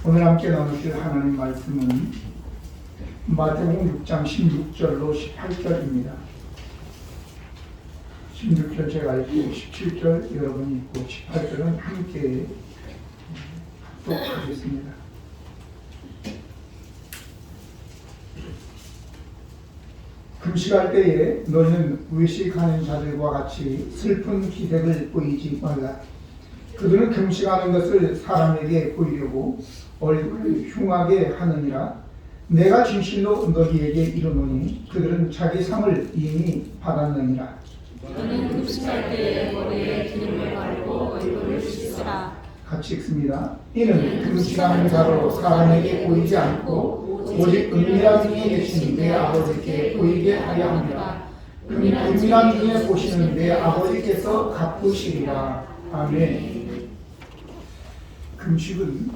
오늘 함께 나누실 하나님 말씀은 마태복음 6장 16절로 18절입니다. 16절 제가 읽고 17절 여러분이 읽고 18절은 함께 합독하겠습니다. 금식할 때에 너희는 외식하는 자들과 같이 슬픈 기색을 보이지 말라. 그들은 금식하는 것을 사람에게 보이려고 얼굴을 흉하게 하느니라. 내가 진실로 너희에게 이르노니 그들은 자기 상을 이미 받았느니라. 너는 금식할 때에 머리에 기름을 바르고 얼굴을 씻으라. 같이 읽습니다. 이는 금식하는 자로 사람에게 보이지 않고 오직 은밀한 중에 계신 내 아버지께 보이게 하려 합니다. 은밀한 중에 보시는 내 아버지께서 갚으시리라. 아멘. 금식은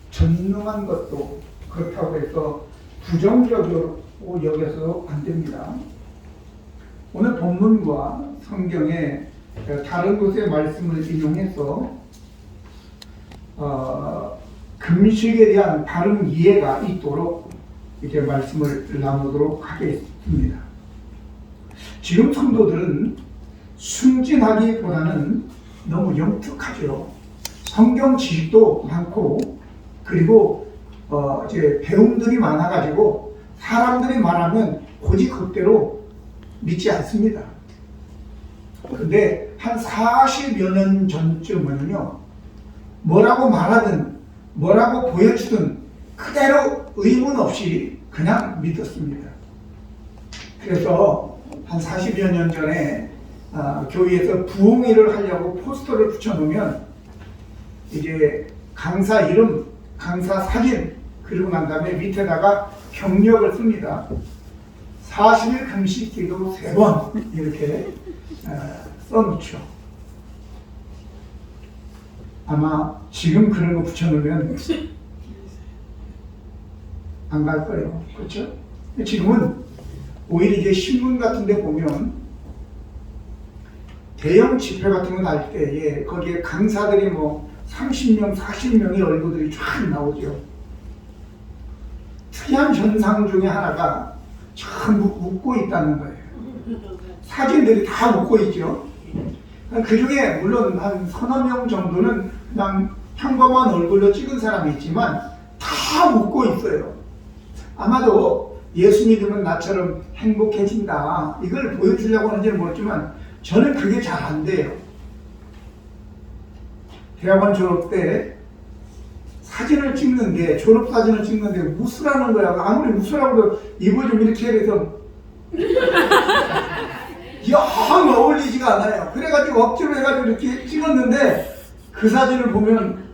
전능한 것도 그렇다고 해서 부정적으로 여겨서 안 됩니다. 오늘 본문과 성경의 다른 곳의 말씀을 인용해서 금식에 대한 바른 이해가 있도록 이렇게 말씀을 나누도록 하겠습니다. 지금 성도들은 순진하기보다는 너무 영특하죠. 성경 지식도 많고 그리고 이제 배움들이 많아가지고 사람들이 말하면 고지 그대로 믿지 않습니다. 그런데 한 40여 년 전쯤은요, 뭐라고 말하든 뭐라고 보여주든 그대로 의문 없이 그냥 믿었습니다. 그래서 한 40여 년 전에 교회에서 부흥회를 하려고 포스터를 붙여놓으면 이제 강사 이름, 강사 사진 그리고 난 다음에 밑에다가 경력을 씁니다. 40일 금식 기도 3번 이렇게 써놓죠. 아마 지금 그런 거 붙여놓으면 안 갈 거예요. 그렇죠? 지금은 오히려 이제 신문 같은 데 보면 대형 집회 같은 거 날 때에 거기에 강사들이 뭐 30명, 40명의 얼굴들이 쫙 나오죠. 특이한 현상 중에 하나가 전부 웃고 있다는 거예요. 사진들이 다 웃고 있죠. 그 중에 물론 한 서너 명 정도는 그냥 평범한 얼굴로 찍은 사람이 있지만 다 웃고 있어요. 아마도 예수 믿으면 나처럼 행복해진다 이걸 보여주려고 하는지는 모르지만 저는 그게 잘 안 돼요. 대학원 졸업 때 사진을 찍는데 졸업사진을 찍는데 웃으라는 거야. 아무리 웃으라고 입을 좀 이렇게 해서 영 어울리지가 않아요. 그래가지고 억지로 해가지고 이렇게 찍었는데 그 사진을 보면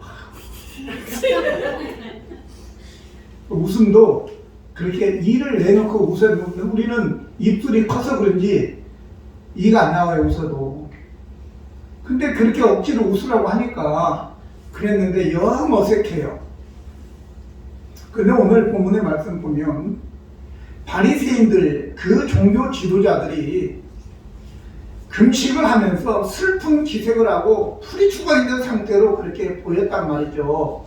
웃음도 그렇게 이를 내놓고 웃어요. 우리는 입술이 커서 그런지 이가 안 나와요. 웃어도. 근데 그렇게 억지로 웃으라고 하니까 그랬는데 영 어색해요. 근데 오늘 본문의 말씀 보면 바리새인들 그 종교 지도자들이 금식을 하면서 슬픈 기색을 하고 풀이 죽어 있는 상태로 그렇게 보였단 말이죠.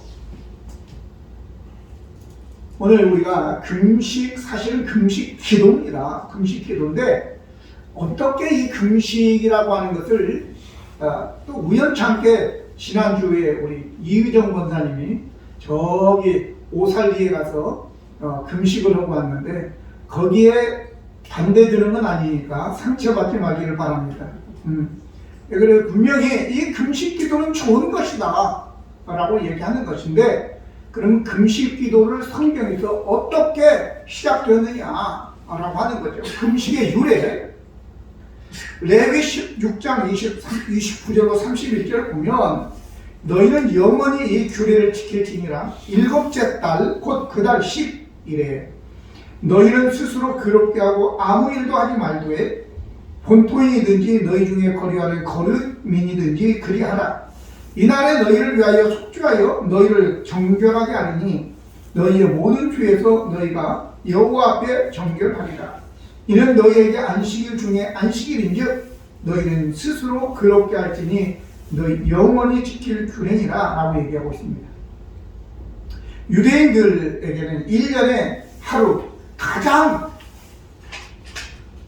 오늘 우리가 금식, 사실은 금식 기도입니다. 금식 기도인데 어떻게 이 금식이라고 하는 것을 또 우연찮게 지난주에 우리 이의정 권사님이 저기 오살리에 가서 금식을 하고 왔는데 거기에 반대되는 건 아니니까 상처받지 말기를 바랍니다. 그래서 분명히 이 금식 기도는 좋은 것이다 라고 얘기하는 것인데 그럼 금식 기도를 성경에서 어떻게 시작되었느냐 라고 하는 거죠. 금식의 유래 레위 6장 29절로 31절 보면 너희는 영원히 이 규례를 지킬지니라. 7째 달 곧 그 달 10일에 너희는 스스로 괴롭게 하고 아무 일도 하지 말되 본토인이든지 너희 중에 거류하는 거류민이든지 그리하라. 이날에 너희를 위하여 속죄하여 너희를 정결하게 하리니 너희의 모든 죄에서 너희가 여호와 앞에 정결하리라. 이는 너희에게 안식일 중에 안식일인즉 너희는 스스로 괴롭게 할지니 너희 영원히 지킬 규례니라 라고 얘기하고 있습니다. 유대인들에게는 1년에 하루 가장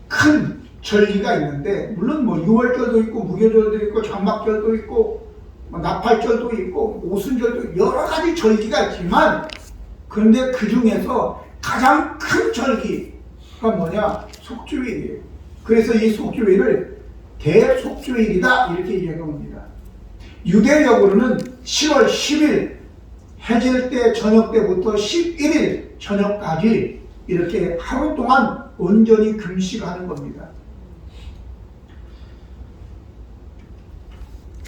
큰 절기가 있는데, 물론 뭐 6월절도 있고 무교절도 있고 장막절도 있고 뭐 나팔절도 있고 오순절도 여러 가지 절기가 있지만, 그런데 그 중에서 가장 큰 절기가 뭐냐? 속주일이에요. 그래서 이 속주일을 대속주일이다 이렇게 얘기합니다. 유대력으로는 10월 10일 해질 때 저녁 때부터 11일 저녁까지 이렇게 하루 동안 온전히 금식하는 겁니다.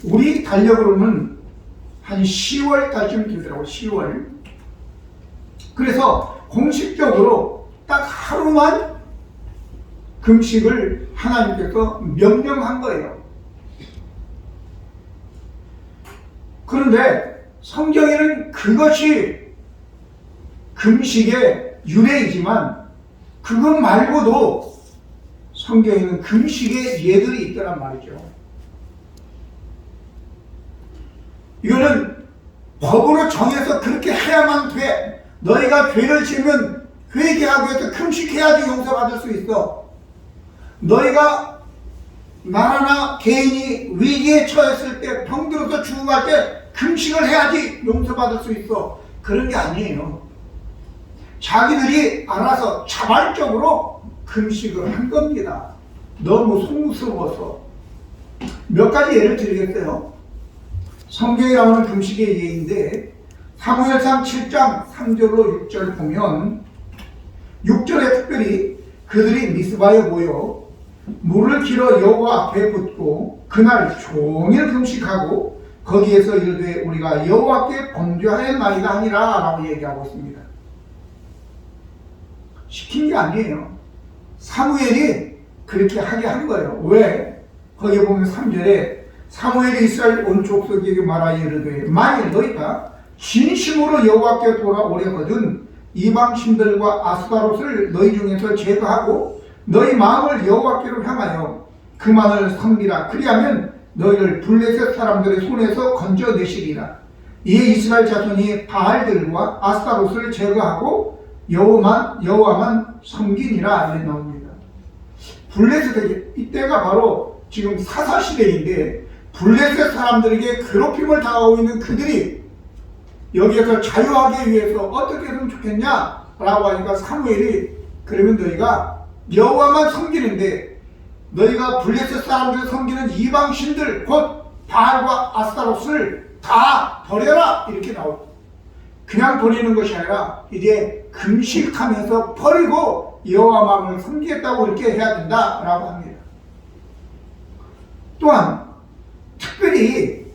우리 달력으로는 한 10월까지면 되더라고요. 10월. 그래서 공식적으로 딱 하루만 금식을 하나님께서 명령한 거예요. 그런데 성경에는 그것이 금식의 윤회이지만 그것 말고도 성경에는 금식의 예들이 있더란 말이죠. 이거는 법으로 정해서 그렇게 해야만 돼. 너희가 죄를 지으면 회개하기 위해서 금식해야지 용서받을 수 있어. 너희가 나라나 개인이 위기에 처했을 때, 병들어서 죽어갈 때 금식을 해야지 용서받을 수 있어. 그런 게 아니에요. 자기들이 알아서 자발적으로 금식을 한 겁니다. 너무 송구스러워서. 몇 가지 예를 드리겠어요. 성경에 나오는 금식의 예인데, 사무엘상 7장 3절로 6절 보면 6절에 특별히 그들이 미스바에 모여 물을 길어 여호와 앞에 붓고 그날 종일 금식하고 거기에서 이르되 우리가 여호와께 범죄하였나이다 하니라 라고 얘기하고 있습니다. 시킨 게 아니에요. 사무엘이 그렇게 하게 한 거예요. 왜? 거기 보면 3절에 사무엘이 이스라엘 온 족속에게 말하여 이르되 만일 너희가 진심으로 여호와께 돌아오려거든 이방 신들과 아스타롯을 너희 중에서 제거하고 너희 마음을 여호와께로 향하여 그만을 섬기라. 그리하면 너희를 블레셋 사람들의 손에서 건져내시리라. 이에 이스라엘 자손이 바알들과 아스타롯을 제거하고 여호와만 섬기니라 이렇게 나옵니다. 블레셋, 이때가 바로 지금 사사시대인데 블레셋 사람들에게 괴롭힘을 당하고 있는 그들이 여기에서 자유하기 위해서 어떻게 하면 좋겠냐 라고 하니까 사무엘이 그러면 너희가 여호와만 섬기는데 너희가 블레셋 사람들 섬기는 이방신들 곧 바알과 아스타롯을 다 버려라 이렇게 나오고, 그냥 버리는 것이 아니라 이제 금식하면서 버리고 여호와만을 섬기겠다고 이렇게 해야 된다라고 합니다. 또한 특별히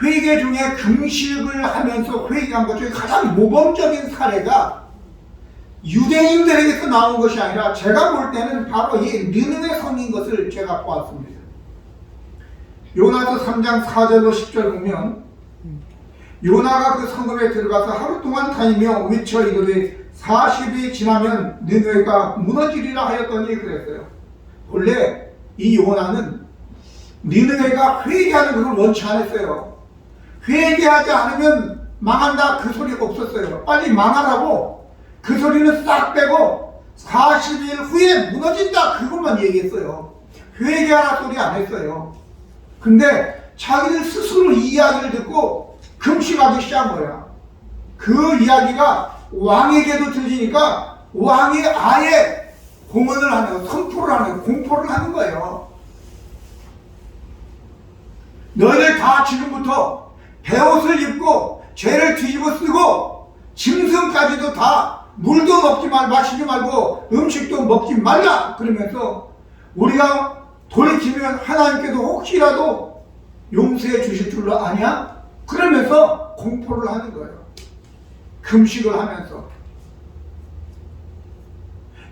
회개 중에 금식을 하면서 회개한 것 중에 가장 모범적인 사례가 유대인들에게서 나온 것이 아니라 제가 볼 때는 바로 이 느느웨 성인 것을 제가 보았습니다. 요나서 3장 4절로 10절 보면 요나가 그 성읍에 들어가서 하루 동안 다니며 외쳐 이르되 40이 지나면 느느웨가 무너지리라 하였더니 그랬어요. 원래 이 요나는 느느웨가 회개하는 것을 원치 않았어요. 회개하지 않으면 망한다 그 소리가 없었어요. 빨리 망하라고 그 소리는 싹 빼고 40일 후에 무너진다 그것만 얘기했어요. 회개하라 소리 안 했어요. 근데 자기들 스스로 이 이야기를 듣고 금식하기 시작한 거야. 그 이야기가 왕에게도 들리니까 왕이 아예 공언을 하는, 선포를 하는, 공포를 하는 거예요. 너희들 다 지금부터 베옷을 입고 죄를 뒤집어 쓰고 짐승까지도 다 물도 먹지 말고 마시지 말고 음식도 먹지 말라 그러면서 우리가 돌이키면 하나님께서 혹시라도 용서해 주실 줄로 아냐? 그러면서 공포를 하는 거예요. 금식을 하면서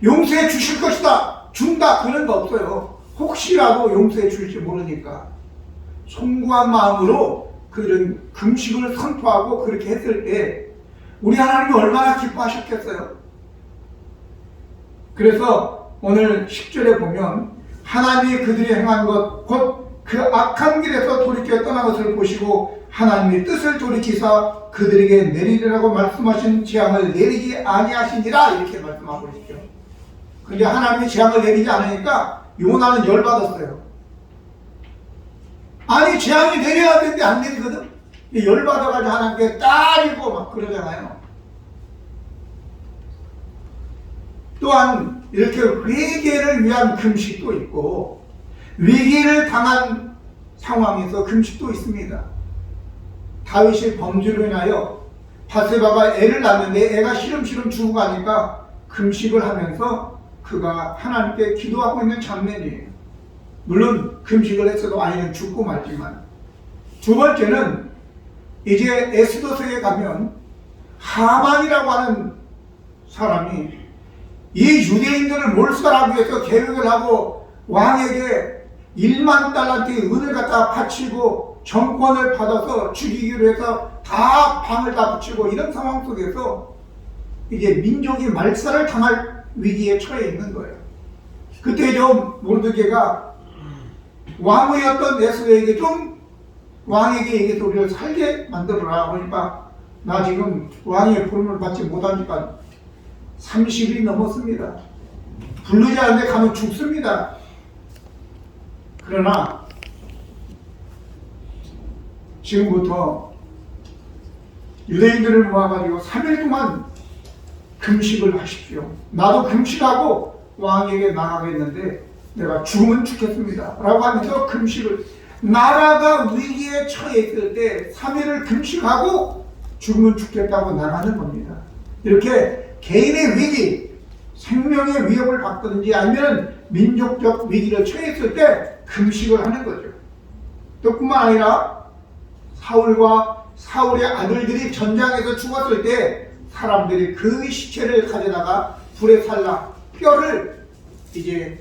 용서해 주실 것이다 준다 그런 거 없어요. 혹시라도 용서해 줄지 모르니까 송구한 마음으로 그런 금식을 선포하고 그렇게 했을 때 우리 하나님이 얼마나 기뻐하셨겠어요. 그래서 오늘 10절에 보면 하나님이 그들이 행한 것 곧 그 악한 길에서 돌이켜 떠난 것을 보시고 하나님의 뜻을 돌이키사 그들에게 내리리라고 말씀하신 재앙을 내리지 아니하시니라 이렇게 말씀하고 있죠. 근데 하나님이 재앙을 내리지 않으니까 요나는 열받았어요. 아니 재앙이 내려야 되는데 안 내리거든. 열받아가지고 하나님께 따지고 막 그러잖아요. 또한 이렇게 회개를 위한 금식도 있고 위기를 당한 상황에서 금식도 있습니다. 다윗이 범죄로 인하여 바세바가 애를 낳는데 애가 시름시름 죽어가니까 금식을 하면서 그가 하나님께 기도하고 있는 장면이에요. 물론 금식을 했어도 아이는 죽고 말지만. 두 번째는 이제 에스더서에 가면 하만이라고 하는 사람이 이 유대인들을 몰살하기 위해서 계획을 하고 왕에게 1만 달란트의 은을 갖다 바치고 정권을 받아서 죽이기로 해서 다 방을 다 붙이고 이런 상황 속에서 이제 민족이 말살을 당할 위기에 처해 있는 거예요. 그때 좀 모르드게가 왕이었던 에스더에게 좀 왕에게 얘기해서 우리를 살게 만들어라. 그러니까 나 지금 왕의 부름을 받지 못하니까 30일이 넘었습니다. 부르지 않는데 가면 죽습니다. 그러나 지금부터 유대인들을 모아가지고 3일 동안 금식을 하십시오. 나도 금식하고 왕에게 나가겠는데 내가 죽으면 죽겠습니다. 라고 하면서 금식을, 나라가 위기에 처해 있을 때 3일을 금식하고 죽으면 죽겠다고 나가는 겁니다. 이렇게 개인의 위기, 생명의 위협을 받든지 아니면 민족적 위기를 처했을 때 금식을 하는 거죠. 또 뿐만 아니라 사울과 사울의 아들들이 전장에서 죽었을 때 사람들이 그 시체를 가져다가 불에 살라 뼈를 이제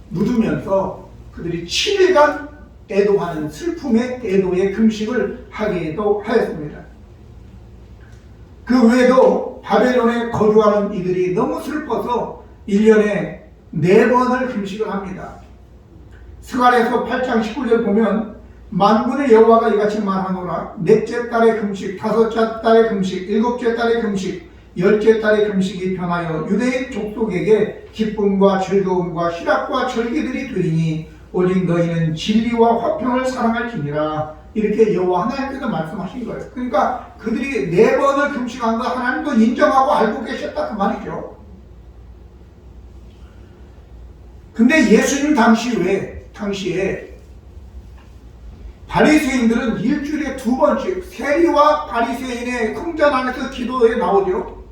묻으면서 그들이 7일간 애도하는 슬픔의 애도의 금식을 하기도 하였습니다. 그 외에도 바벨론에 거주하는 이들이 너무 슬퍼서 1년에 4번을 금식을 합니다. 스가랴서 8장 19절 보면 만군의 여호와가 이같이 말하노라. 넷째 달의 금식, 다섯째 달의 금식, 일곱째 달의 금식, 열째 달의 금식이 변하여 유대인 족속에게 기쁨과 즐거움과 희락과 절기들이 되리니 오직 너희는 진리와 화평을 사랑할지니라. 이렇게 여호와 하나님께서 말씀하신 거예요. 그러니까 그들이 4번을 금식한 거 하나님도 인정하고 알고 계셨다 그 말이죠. 근데 예수님 당시에 바리새인들은 일주일에 2번씩 세리와 바리새인의 성전 안에서 기도에 나오죠.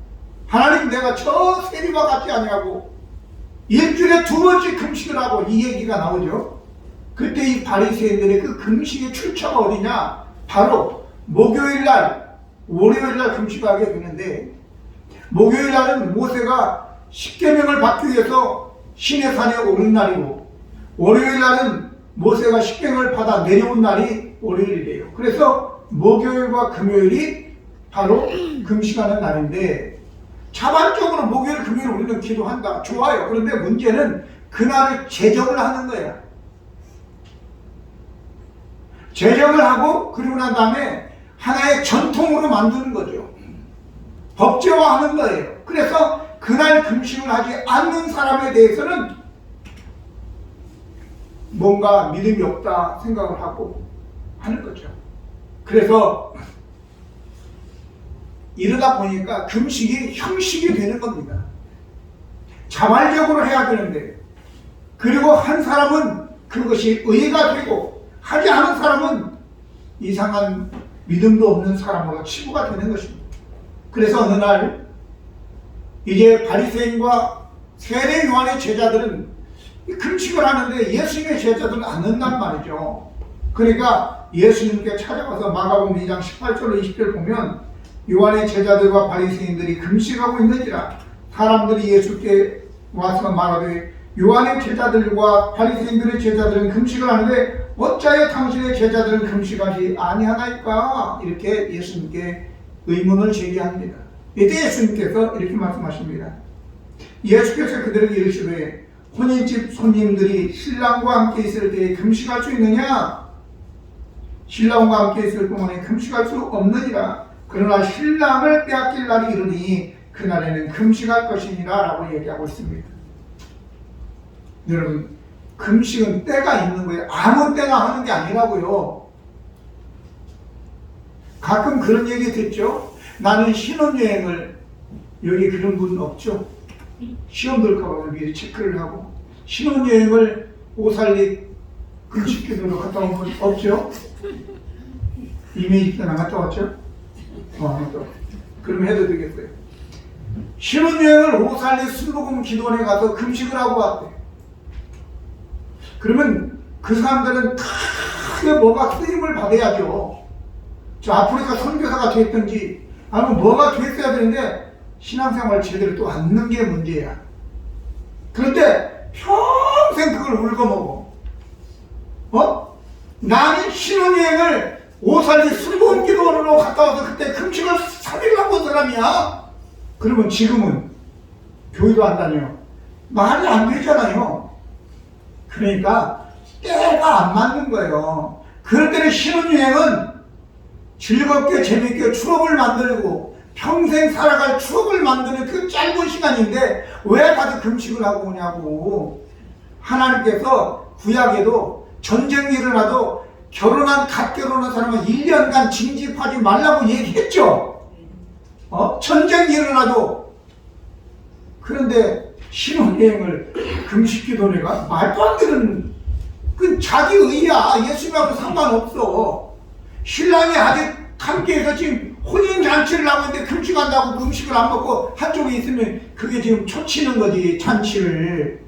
하나님 내가 저 세리와 같지 아니하고 일주일에 2번씩 금식을 하고 이 얘기가 나오죠. 그때 이 바리새인들의 그 금식의 출처가 어디냐? 바로 목요일날, 월요일날 금식하게 되는데 목요일날은 모세가 십계명을 받기 위해서 시내산에 오른 날이고 월요일날은 모세가 십계명을 받아 내려온 날이 월요일이래요. 그래서 목요일과 금요일이 바로 금식하는 날인데 자발적으로 목요일, 금요일 우리는 기도한다. 좋아요. 그런데 문제는 그날을 제정을 하는 거야. 제정을 하고 그리고 난 다음에 하나의 전통으로 만드는 거죠. 법제화하는 거예요. 그래서 그날 금식을 하지 않는 사람에 대해서는 뭔가 믿음이 없다 생각을 하고 하는 거죠. 그래서 이러다 보니까 금식이 형식이 되는 겁니다. 자발적으로 해야 되는데 그리고 한 사람은 그것이 의가 되고 하지 않은 사람은 이상한 믿음도 없는 사람으로 치부가 되는 것입니다. 그래서 어느 날 이제 바리새인과 세례 요한의 제자들은 금식을 하는데 예수님의 제자들은 안 한단 말이죠. 그러니까 예수님께 찾아가서 마가복음 2장 18절로 20절 보면 요한의 제자들과 바리새인들이 금식하고 있는지라 사람들이 예수께 와서 말하되 요한의 제자들과 바리새인들의 제자들은 금식을 하는데 어찌하여 당신의 제자들은 금식하지 아니하나이까? 이렇게 예수님께 의문을 제기합니다. 이때 예수님께서 이렇게 말씀하십니다. 예수께서 그들에게 이르시되 혼인집 손님들이 신랑과 함께 있을 때 금식할 수 있느냐? 신랑과 함께 있을 동안에 금식할 수 없느니라. 그러나 신랑을 빼앗길 날이 이르니 그날에는 금식할 것이니라 라고 얘기하고 있습니다. 여러분, 금식은 때가 있는 거예요. 아무 때나 하는 게 아니라고요. 가끔 그런 얘기 듣죠? 나는 신혼여행을, 여기 그런 분 없죠? 시험 들까봐 미리 체크를 하고 신혼여행을 오살리 금식기도로 갔다 온 분 없죠? 이메일 때나 갔다 왔죠? 또 그럼 해도 되겠어요. 신혼여행을 오살리 순복음 기도원에 가서 금식을 하고 왔대. 그러면 그 사람들은 크게 뭐가 쓰임을 받아야죠. 저 아프리카 선교사가 됐든지 아니면 뭐가 됐어야 되는데 신앙생활 제대로 또 않는 게 문제야. 그런데 평생 그걸 울거먹어. 나는 신혼여행을 오살리 순복음 기도원으로 갔다 와서 그때 금식을 3일 하고 온 사람이야. 그러면 지금은 교회도 안 다녀. 말이 안 되잖아요. 그러니까 때가 안 맞는 거예요. 그럴 때는 신혼여행은 즐겁게 재밌게 추억을 만들고 평생 살아갈 추억을 만드는 그 짧은 시간인데 왜 가서 금식을 하고 오냐고. 하나님께서 구약에도 전쟁이 일어나도 갓 결혼한 사람은 1년간 징집하지 말라고 얘기했죠. 전쟁이 일어나도. 그런데 신혼여행을 금식기도회가 말도 안 되는, 그 자기 의야. 예수님하고 상관없어. 신랑이 아직 함께해서 지금 혼인잔치를 하고 있는데 금식한다고 금식을 안 먹고 한쪽에 있으면 그게 지금 초치는 거지, 잔치를.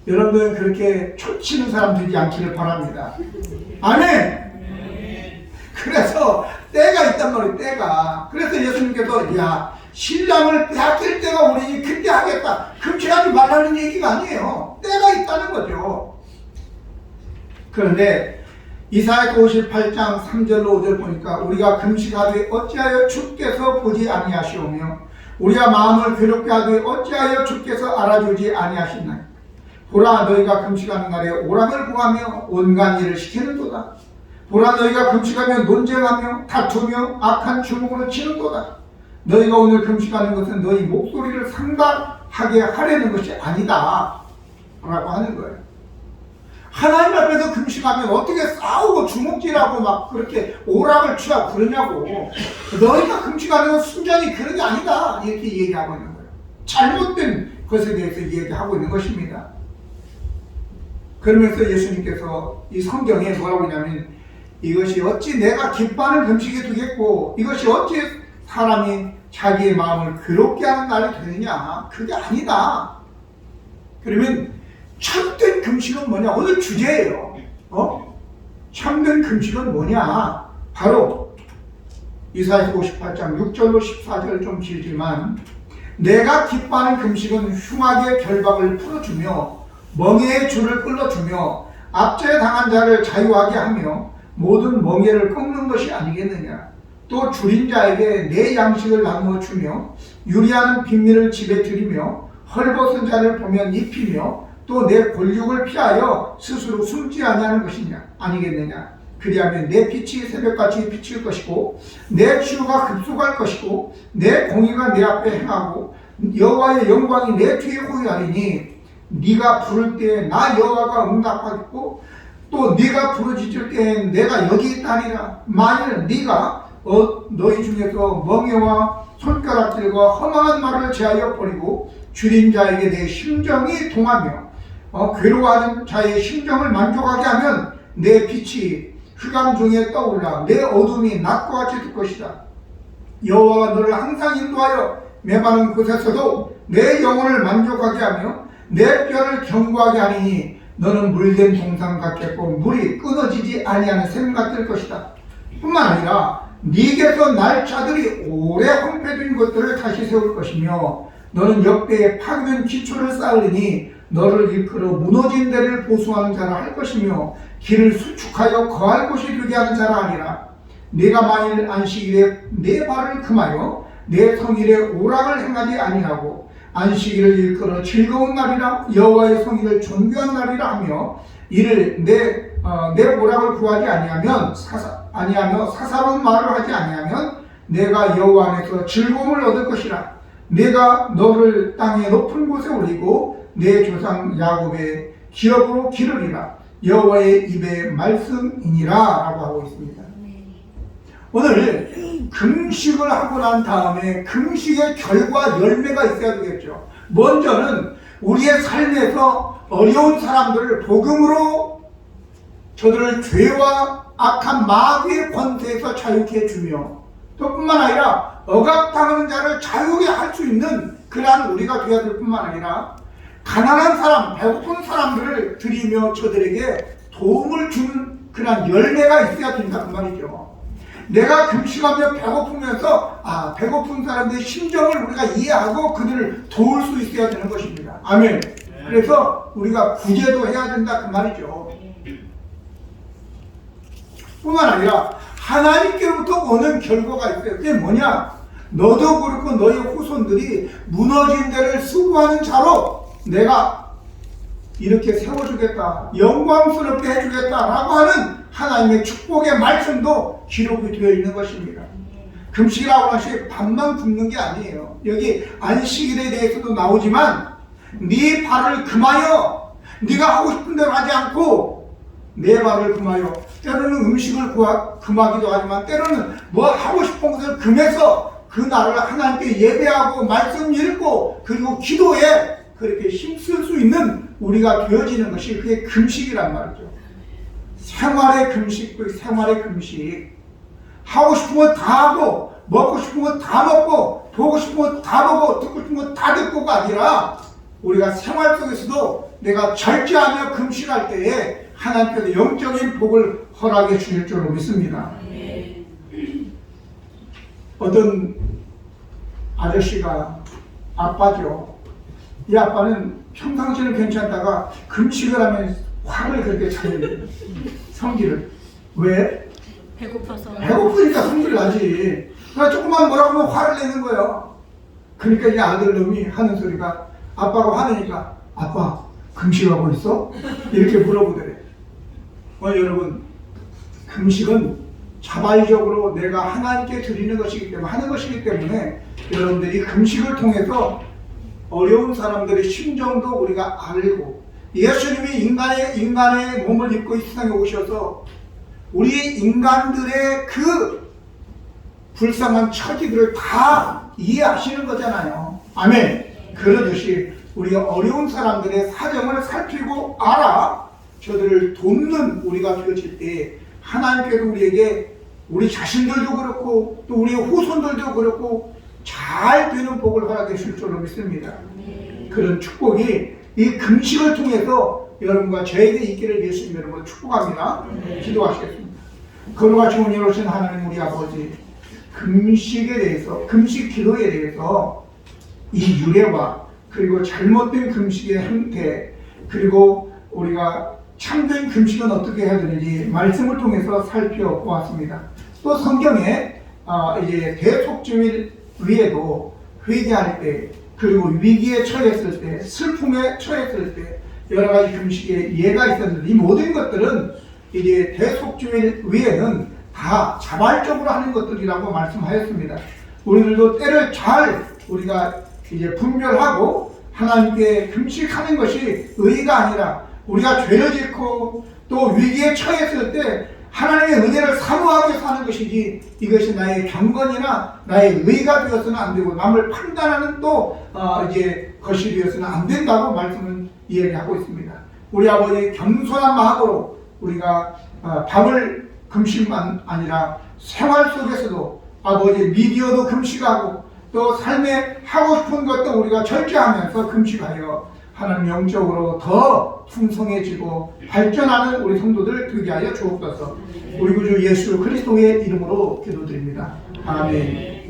여러분들은 그렇게 초치는 사람 되지 않기를 바랍니다. 아멘. 그래서 때가 있단 말이에요. 때가. 그래서 예수님께서 야, 신랑을 빼앗길 때가 오리니 그때 하겠다, 금식하지 말라는 얘기가 아니에요. 때가 있다는 거죠. 그런데 이사야 58장 3절로 5절 보니까 우리가 금식하되 어찌하여 주께서 보지 아니하시오며 우리가 마음을 괴롭게 하되 어찌하여 주께서 알아주지 아니하시나요? 보라, 너희가 금식하는 날에 오락을 구하며 온갖 일을 시키는도다. 보라, 너희가 금식하며 논쟁하며 다투며 악한 주먹으로 치는도다. 너희가 오늘 금식하는 것은 너희 목소리를 상달하게 하려는 것이 아니다 라고 하는 거예요. 하나님 앞에서 금식하면 어떻게 싸우고 주먹질하고 막 그렇게 오락을 취하고 그러냐고. 너희가 금식하는 건 순전히 그런 게 아니다 이렇게 얘기하고 있는 거예요. 잘못된 것에 대해서 얘기하고 있는 것입니다. 그러면서 예수님께서 이 성경에 뭐라고 하냐면 이것이 어찌 내가 기뻐하는 금식이 되겠고 이것이 어찌 사람이 자기의 마음을 괴롭게 하는 날이 되느냐. 그게 아니다. 그러면 참된 금식은 뭐냐? 오늘 주제예요. 참된 금식은 뭐냐? 바로 이사야 58장 6절로 14절, 좀 길지만 내가 기뻐하는 금식은 흉악의 결박을 풀어주며 멍에의 줄을 끌어주며 압제에 당한 자를 자유하게 하며 모든 멍에를 꺾는 것이 아니겠느냐. 또 줄인 자에게 내 양식을 나누어 주며 유리하는 빈민을 집에 들이며 헐벗은 자를 보면 입히며 또 내 권력을 피하여 스스로 숨지 아니하는 것이냐 아니겠느냐. 그리하면 내 빛이 새벽같이 비칠 것이고 내 치유가 급속할 것이고 내 공의가 내 앞에 행하고 여호와의 영광이 내 뒤에 호위하리니 네가 부를 때에 나 여호와가 응답하겠고 또 네가 부르짖을 때엔 내가 여기 있다니라. 만일 네가 너희 중에서 멍에와 손가락질과 허망한 말을 제하여 버리고 줄인 자에게 내 심정이 동하며 괴로워하는 자의 심정을 만족하게 하면 내 빛이 흑암 중에 떠올라 내 어둠이 낮과 같이 될 것이다. 여호와가 너를 항상 인도하여 메마른 곳에서도 내 영혼을 만족하게 하며 내 뼈를 견고하게 하리니 너는 물된 동상 같겠고 물이 끊어지지 아니하는 샘 같을 것이다. 뿐만 아니라 네게서 날 자들이 오래 황폐된 것들을 다시 세울 것이며 너는 역대에 파괴된 기초를 쌓으리니 너를 일컬어 무너진 데를 보수하는 자라 할 것이며 길을 수축하여 거할 곳이 되게 하는 자라 하리라. 네가 만일 안식일에 내 발을 금하여 내 성일에 오락을 행하지 아니하고 안식일을 일컬어 즐거운 날이라 여호와의 성일을 존귀한 날이라 하며 이를 내 보락을 구하지 아니하며 사사로운 말을 하지 아니하면 내가 여호와 안에서 즐거움을 얻을 것이라. 내가 너를 땅의 높은 곳에 올리고 내 조상 야곱의 기업으로 기르리라. 여호와의 입의 말씀이니라 라고 하고 있습니다. 오늘 금식을 하고 난 다음에 금식의 결과 열매가 있어야 되겠죠. 먼저는 우리의 삶에서 어려운 사람들을 복음으로 저들을 죄와 악한 마귀의 권세에서 자유케 해주며 또 뿐만 아니라 억압당하는 자를 자유케 할 수 있는 그러한 우리가 되어야 될 뿐만 아니라 가난한 사람, 배고픈 사람들을 드리며 저들에게 도움을 주는 그러한 열매가 있어야 된다 그 말이죠. 내가 금식하며 배고프면서 배고픈 사람들의 심정을 우리가 이해하고 그들을 도울 수 있어야 되는 것입니다. 아멘. 그래서 우리가 구제도 해야 된다 그 말이죠. 뿐만 아니라 하나님께로부터 오는 결과가 있어요. 그게 뭐냐? 너도 그렇고 너의 후손들이 무너진 데를 수고하는 자로 내가 이렇게 세워주겠다, 영광스럽게 해주겠다라고 하는 하나님의 축복의 말씀도 기록이 되어 있는 것입니다. 금식이라고 하시 밥만 굶는 게 아니에요. 여기 안식일에 대해서도 나오지만 네 발을 금하여 네가 하고 싶은 대로 하지 않고 내 발을 금하여, 때로는 음식을 금하기도 하지만 때로는 뭐 하고 싶은 것을 금해서 그 날을 하나님께 예배하고 말씀 읽고 그리고 기도에 그렇게 힘쓸 수 있는 우리가 되어지는 것이 그게 금식이란 말이죠. 생활의 금식도 생활의 금식. 하고 싶은 거 다 하고 먹고 싶은 거 다 먹고 보고 싶은 거 다 보고 듣고 싶은 거 다 듣고가 아니라 우리가 생활 속에서도 내가 절제하며 금식할 때에 하나님께서 영적인 복을 허락해 주실 줄로 믿습니다. 어떤 아저씨가 아빠죠. 이 아빠는 평상시는 괜찮다가 금식을 하면 화를 그렇게 차려요. 성질을. 왜? 배고파서. 배고프니까 성질 나지. 그러니까 조금만 뭐라고 하면 화를 내는 거예요. 그러니까 이 아들놈이 하는 소리가 아빠가 화내니까 아빠 금식하고 있어? 이렇게 물어보더래. 여러분, 금식은 자발적으로 내가 하나님께 드리는 것이기 때문에 하는 것이기 때문에 여러분들이 금식을 통해서 어려운 사람들의 심정도 우리가 알고, 예수님이 인간의 몸을 입고 이 세상에 오셔서 우리 인간들의 그 불쌍한 처지들을 다 이해하시는 거잖아요. 아멘. 그러듯이 우리가 어려운 사람들의 사정을 살피고 알아 저들을 돕는 우리가 되어질 때 하나님께서 우리에게 우리 자신들도 그렇고 또 우리의 후손들도 그렇고 잘 되는 복을 허락해 줄 줄로 믿습니다. 그런 축복이 이 금식을 통해서 여러분과 저에게 있기를 예수님 이름으로 축복합니다. 기도하시겠습니다. 거룩하시 은혜로우신 하나님 우리 아버지, 금식에 대해서, 금식 기도에 대해서 이 유래와 그리고 잘못된 금식의 형태, 그리고 우리가 참된 금식은 어떻게 해야 되는지 말씀을 통해서 살펴보았습니다. 또 성경에 이제 대속주일 위에도 회개할 때, 그리고 위기에 처했을 때, 슬픔에 처했을 때 여러 가지 금식의 예가 있었는데 이 모든 것들은 이제 대속주일 위에는 다 자발적으로 하는 것들이라고 말씀하였습니다. 우리들도 때를 잘 우리가 이제 분별하고 하나님께 금식하는 것이 의가 아니라 우리가 죄를 짓고 또 위기에 처했을 때 하나님의 은혜를 사모하게 사는 것이지 이것이 나의 경건이나 나의 의가 되어서는 안 되고 남을 판단하는 또 이제 것이 되어서는 안 된다고 말씀을 이야기하고 있습니다. 우리 아버지 겸손한 마음으로 우리가 밥을 금식만 아니라 생활 속에서도 아버지 미디어도 금식하고 또 삶에 하고 싶은 것도 우리가 절제하면서 금식하여 하나님 영적으로 더 풍성해지고 발전하는 우리 성도들 되게 하여 주옵소서. 우리 구주 예수 그리스도의 이름으로 기도드립니다. 아멘.